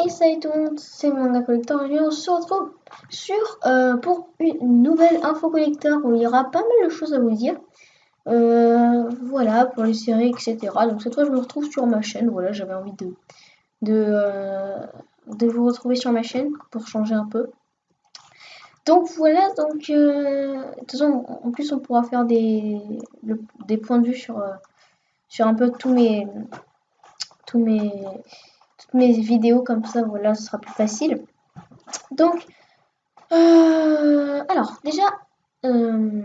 Et salut tout le monde, c'est Manga Collector et on se retrouve pour une nouvelle info collector où il y aura pas mal de choses à vous dire. Voilà, pour les séries, etc. Donc cette fois je me retrouve sur ma chaîne, voilà, j'avais envie de, euh, de vous retrouver sur ma chaîne pour changer un peu. Donc voilà, de toute façon, en plus on pourra faire des points de vue sur un peu tous mes, toutes mes vidéos comme ça, voilà, ce sera plus facile. Donc, alors, déjà, on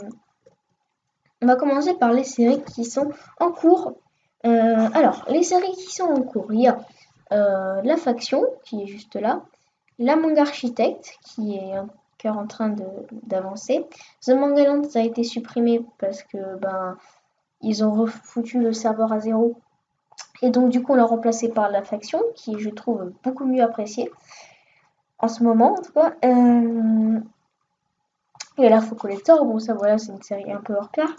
va commencer par les séries qui sont en cours. Alors, les séries qui sont en cours, il y a La Faction, qui est juste là, La Manga Architect, qui est encore en train d'avancer. The Manga Land, ça a été supprimé parce que, ils ont refoutu le serveur à zéro. Et donc, du coup, on l'a remplacé par La Faction, qui je trouve beaucoup mieux appréciée. En ce moment, en tout cas. Il y a l'Info Collector, bon ça voilà, c'est une série un peu hors pair.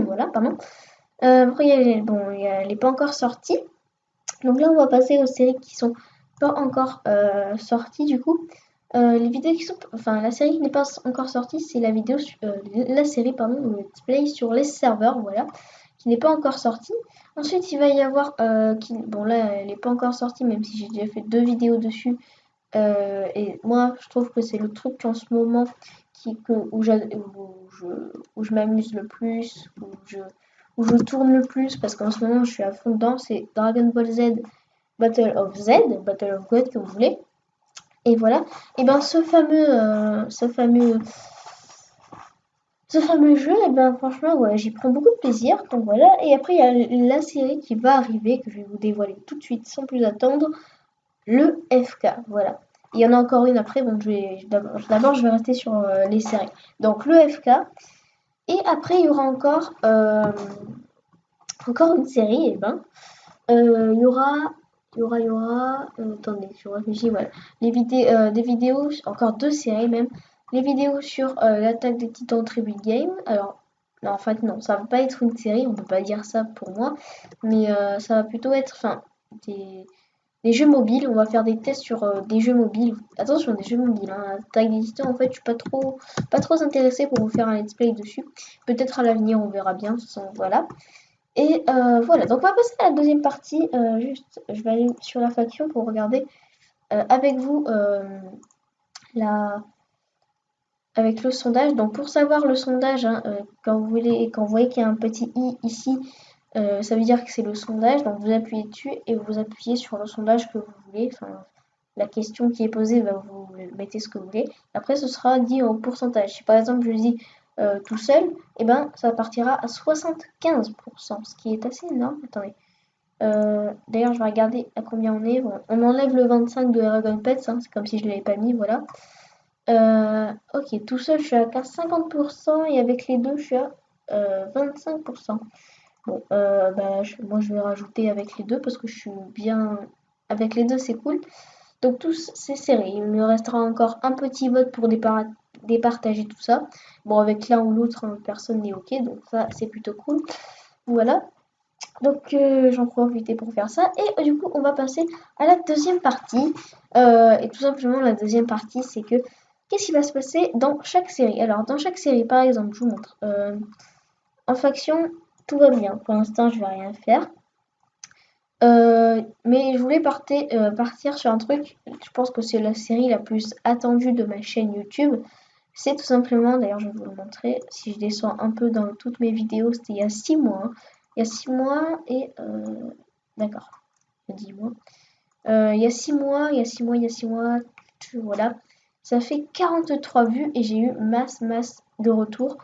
Voilà, pardon. Après, elle n'est pas encore sortie. Donc là, on va passer aux séries qui sont pas encore sorties du coup. Les vidéos qui sont, enfin la série qui n'est pas encore sortie, c'est la série pardon, le let's play sur les serveurs, voilà, qui n'est pas encore sortie. Ensuite, il va y avoir, bon là, elle n'est pas encore sortie, même si j'ai déjà fait 2 vidéos dessus. Et moi, je trouve que c'est le truc en ce moment où je m'amuse le plus, où je tourne le plus, parce qu'en ce moment, je suis à fond dedans. C'est Dragon Ball Z, Battle of God, comme vous voulez. Et voilà. Et ben, ce fameux jeu, et ben, franchement, ouais, j'y prends beaucoup de plaisir. Donc voilà. Et après, il y a la série qui va arriver, que je vais vous dévoiler tout de suite, sans plus attendre. Le FK, voilà. Il y en a encore une après, donc d'abord je vais rester sur les séries. Donc le FK, et après il y aura encore une série, et il y aura, attendez, je réfléchis, voilà, des vidéos, encore 2 séries même, les vidéos sur l'attaque des Titans Tribute Game. Alors, non, en fait non, ça va pas être une série, on peut pas dire ça pour moi, mais ça va plutôt être, des jeux mobiles, on va faire des tests sur des jeux mobiles. Attention, des jeux mobiles. Hein. Tag Editor, en fait, je suis pas trop intéressée pour vous faire un let's play dessus. Peut-être à l'avenir, on verra bien. De toute façon, voilà. Et voilà, donc on va passer à la deuxième partie. Je vais aller sur la faction pour regarder avec vous avec le sondage. Donc pour savoir le sondage, hein, quand vous voyez qu'il y a un petit i ici, ça veut dire que c'est le sondage, donc vous appuyez dessus et vous appuyez sur le sondage que vous voulez, enfin la question qui est posée, vous mettez ce que vous voulez. Après ce sera dit en pourcentage. Si par exemple je dis tout seul, et ben ça partira à 75%, ce qui est assez énorme. Attendez. D'ailleurs je vais regarder à combien on est. Bon, on enlève le 25 de Aragon Pets, hein, c'est comme si je ne l'avais pas mis, voilà. Ok, tout seul je suis à 50% et avec les deux je suis à 25%. Bon, moi je vais rajouter avec les deux parce que je suis bien. Avec les deux, c'est cool. Donc, tous c'est serré. Il me restera encore un petit vote pour départager tout ça. Bon, avec l'un ou l'autre, hein, personne n'est ok. Donc, ça, c'est plutôt cool. Voilà. Donc, j'en profite pour faire ça. Et du coup, on va passer à la deuxième partie. Et tout simplement, la deuxième partie, c'est que qu'est-ce qui va se passer dans chaque série. Alors, dans chaque série, par exemple, je vous montre. En faction, tout va bien. Pour l'instant, je vais rien faire. Mais je voulais partir sur un truc. Je pense que c'est la série la plus attendue de ma chaîne YouTube. C'est tout simplement, d'ailleurs, je vais vous le montrer. Si je descends un peu dans toutes mes vidéos, c'était il y a 6 mois. Hein. Il y a 6 mois et. D'accord, il y a 10 mois. Il y a 6 mois, il y a 6 mois, il y a 6 mois. Voilà. Ça fait 43 vues et j'ai eu masse de retours.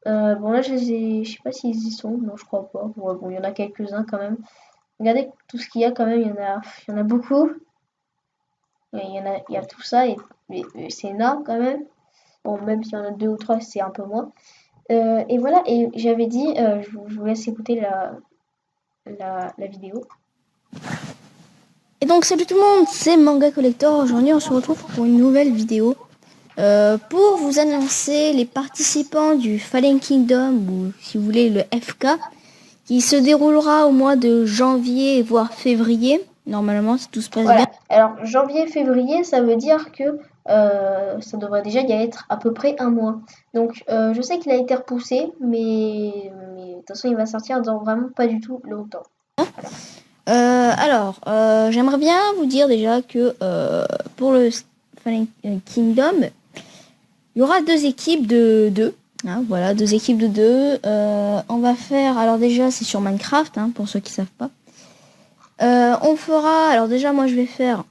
Bon là je sais pas s'ils y sont, non je crois pas. Ouais, bon il y en a quelques-uns quand même. Regardez tout ce qu'il y a quand même, il y en a beaucoup. Il y a tout ça et c'est énorme quand même. Bon même s'il y en a 2 ou 3 c'est un peu moins. Et voilà, et j'avais dit, je vous laisse écouter la vidéo. Et donc salut tout le monde, c'est Manga Collector. Aujourd'hui on se retrouve pour une nouvelle vidéo pour vous annoncer les participants du Fallen Kingdom, ou si vous voulez le FK, qui se déroulera au mois de janvier voire février. normalement, si tout se passe bien. Voilà. Alors, janvier-février, ça veut dire que ça devrait déjà y être à peu près un mois. Donc, je sais qu'il a été repoussé, mais de toute façon, il va sortir dans vraiment pas du tout longtemps. Alors, j'aimerais bien vous dire déjà que pour le Fallen Kingdom, il y aura 2 équipes de 2. Hein, voilà, 2 équipes de 2. On va faire, alors déjà c'est sur Minecraft, hein, pour ceux qui savent pas. On fera, alors déjà moi je vais faire,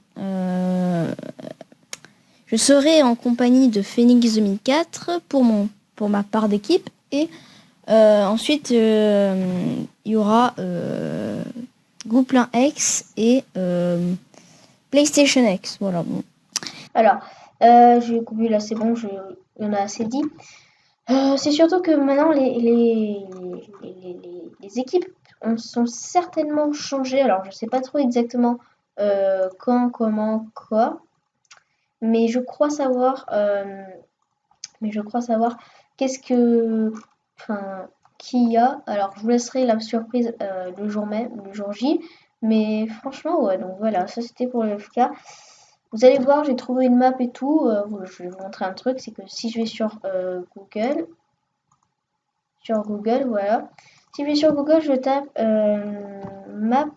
je serai en compagnie de Phoenix 2004 pour ma part d'équipe. Et ensuite il y aura Gouplin X et PlayStation X. Voilà. Bon. Alors, je vais couper là, c'est bon, il y en a assez dit. C'est surtout que maintenant, les équipes sont certainement changées. Alors, je sais pas trop exactement quand, comment, quoi, mais je crois savoir, qu'est-ce que, enfin, qui y a. Alors, je vous laisserai la surprise le jour même, le jour J. Mais franchement, ouais, donc voilà, ça c'était pour le FK. Vous allez voir, j'ai trouvé une map et tout. Je vais vous montrer un truc, c'est que si je vais sur Google, voilà. Si je vais sur Google, je tape map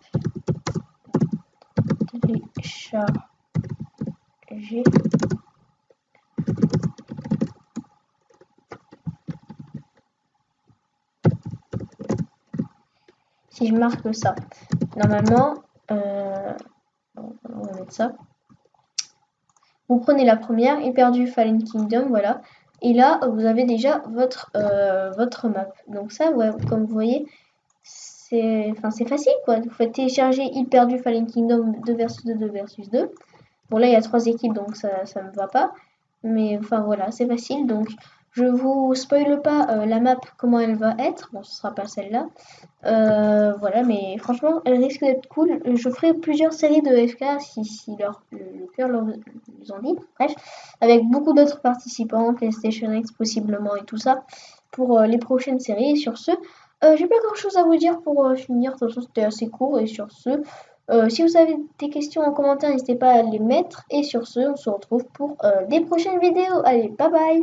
télécharger. Si je marque ça, normalement, on va mettre ça. Vous prenez la première, Éperdu Fallen Kingdom, voilà. Et là, vous avez déjà votre map. Donc ça, ouais, comme vous voyez, c'est facile, quoi. Vous faites télécharger Île perdue Fallen Kingdom 2 versus 2, 2 versus 2. Bon, là, il y a 3 équipes, donc ça me va pas. Mais enfin, voilà, c'est facile. Donc, je vous spoile pas la map, comment elle va être. Bon, ce sera pas celle-là. Voilà, mais franchement, elle risque d'être cool. Je ferai plusieurs séries de FK si le cœur les en dit. Bref, avec beaucoup d'autres participants, PlayStation X possiblement et tout ça, pour les prochaines séries. Et sur ce, j'ai pas grand chose à vous dire pour finir. De toute façon, c'était assez court. Et sur ce, si vous avez des questions en commentaire, n'hésitez pas à les mettre. Et sur ce, on se retrouve pour des prochaines vidéos. Allez, bye bye!